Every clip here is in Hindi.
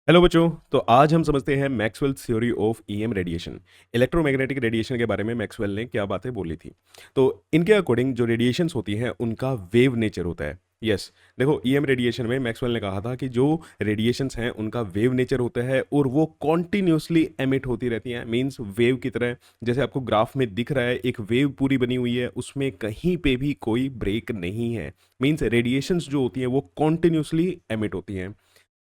हेलो बच्चों। तो आज हम समझते हैं Maxwell's theory of EM radiation. Electromagnetic radiation के बारे में मैक्सवेल ने क्या बातें बोली थी। तो इनके अकॉर्डिंग जो रेडिएशंस होती हैं उनका वेव नेचर होता है। यस, देखो ईएम रेडिएशन में मैक्सवेल ने कहा था कि जो रेडिएशंस हैं उनका वेव नेचर होता है और वो कॉन्टिन्यूसली एमिट होती रहती हैं। मींस वेव की तरह, जैसे आपको ग्राफ में दिख रहा है एक वेव पूरी बनी हुई है, उसमें कहीं पे भी कोई ब्रेक नहीं है। मींस रेडिएशंस जो होती हैं वो कॉन्टिन्यूसली एमिट होती हैं।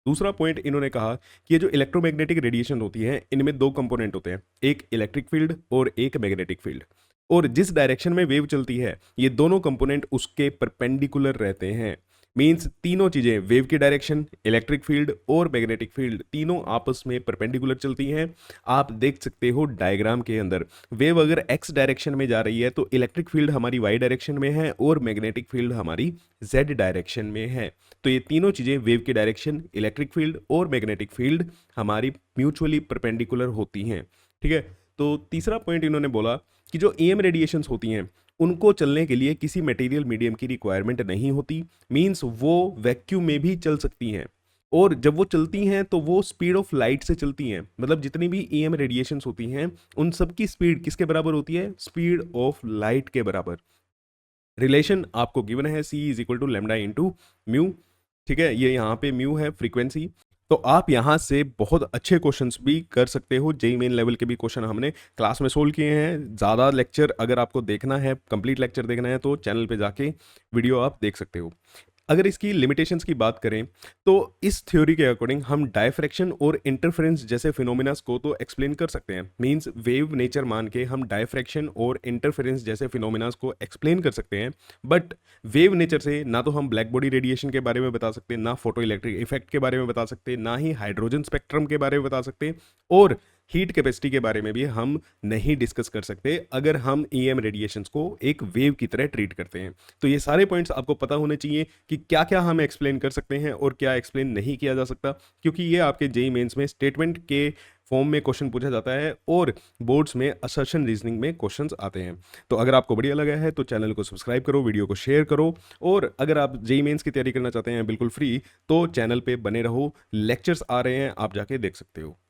दूसरा पॉइंट इन्होंने कहा कि ये जो इलेक्ट्रोमैग्नेटिक रेडिएशन होती है इनमें दो कंपोनेंट होते हैं, एक इलेक्ट्रिक फील्ड और एक मैग्नेटिक फील्ड। और जिस डायरेक्शन में वेव चलती है ये दोनों कंपोनेंट उसके परपेंडिकुलर रहते हैं। मींस तीनों चीजें, वेव की डायरेक्शन, इलेक्ट्रिक फील्ड और मैग्नेटिक फील्ड, तीनों आपस में परपेंडिकुलर चलती हैं। आप देख सकते हो डायग्राम के अंदर, वेव अगर एक्स डायरेक्शन में जा रही है तो इलेक्ट्रिक फील्ड हमारी वाई डायरेक्शन में है और मैग्नेटिक फील्ड हमारी जेड डायरेक्शन में है। तो ये तीनों चीजें, वेव की डायरेक्शन, इलेक्ट्रिक फील्ड और मैग्नेटिक फील्ड, हमारी म्यूचुअली परपेंडिकुलर होती हैं। ठीक है। तो तीसरा पॉइंट इन्होंने बोला कि जो ईएम रेडिएशंस होती हैं उनको चलने के लिए किसी मटेरियल मीडियम की रिक्वायरमेंट नहीं होती। मींस वो वैक्यूम में भी चल सकती हैं। और जब वो चलती हैं तो वो स्पीड ऑफ लाइट से चलती हैं। मतलब जितनी भी ईएम रेडिएशंस होती हैं उन सब की स्पीड किसके बराबर होती है? स्पीड ऑफ लाइट के बराबर। रिलेशन आपको गिवन है, c is equal to lambda into mu. ठीक है, ये यहाँ पे म्यू है फ्रीक्वेंसी। तो आप यहाँ से बहुत अच्छे क्वेश्चंस भी कर सकते हो। जेई मेन लेवल के भी क्वेश्चन हमने क्लास में सोल्व किए हैं। ज़्यादा लेक्चर अगर आपको देखना है, कंप्लीट लेक्चर देखना है, तो चैनल पे जाके वीडियो आप देख सकते हो। अगर इसकी लिमिटेशंस की बात करें तो इस थ्योरी के अकॉर्डिंग हम डायफ्रैक्शन और इंटरफेरेंस जैसे फिनोमिनास को तो एक्सप्लेन कर सकते हैं। मींस वेव नेचर मान के हम डायफ्रैक्शन और इंटरफेरेंस जैसे फिनोमिनास को एक्सप्लेन कर सकते हैं। बट वेव नेचर से ना तो हम ब्लैक बॉडी रेडिएशन के बारे में बता सकते, ना फोटो इलेक्ट्रिक इफेक्ट के बारे में बता सकते, ना ही हाइड्रोजन स्पेक्ट्रम के बारे में बता सकते, और हीट कैपेसिटी के बारे में भी हम नहीं डिस्कस कर सकते अगर हम ईएम रेडिएशंस को एक वेव की तरह ट्रीट करते हैं। तो ये सारे पॉइंट्स आपको पता होने चाहिए कि क्या क्या हम एक्सप्लेन कर सकते हैं और क्या एक्सप्लेन नहीं किया जा सकता, क्योंकि ये आपके जेई मेंस में स्टेटमेंट के फॉर्म में क्वेश्चन पूछा जाता है और बोर्ड्स में असर्शन रीजनिंग में क्वेश्चंस आते हैं। तो अगर आपको बढ़िया लगा है तो चैनल को सब्सक्राइब करो, वीडियो को शेयर करो, और अगर आप जेई मेंस की तैयारी करना चाहते हैं बिल्कुल फ्री, तो चैनल पे बने रहो। लेक्चर्स आ रहे हैं, आप जाके देख सकते हो।